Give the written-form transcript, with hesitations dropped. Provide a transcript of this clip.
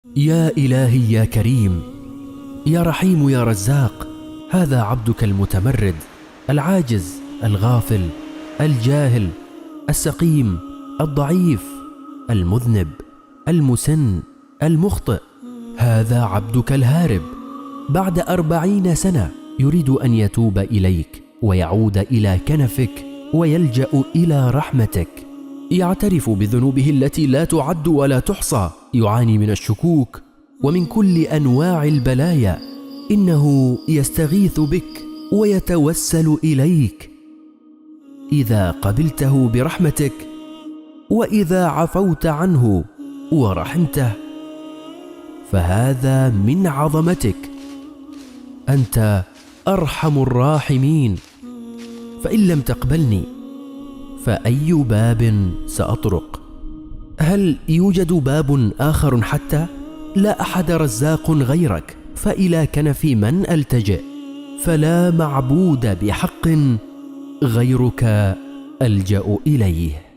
يا إلهي يا كريم، يا رحيم يا رزاق، هذا عبدك المتمرد العاجز الغافل الجاهل السقيم الضعيف المذنب المسن المخطئ. هذا عبدك الهارب بعد 40 سنة يريد أن يتوب إليك ويعود إلى كنفك ويلجأ إلى رحمتك. يعترف بذنوبه التي لا تعد ولا تحصى، يعاني من الشكوك ومن كل أنواع البلايا. إنه يستغيث بك ويتوسل إليك. إذا قبلته برحمتك وإذا عفوت عنه ورحمته فهذا من عظمتك. أنت أرحم الراحمين، فإن لم تقبلني فأي باب سأطرق؟ هل يوجد باب آخر حتى؟ لا أحد رزاق غيرك، فإلى كنف من ألتجئ؟ فلا معبود بحق غيرك ألجأ إليه.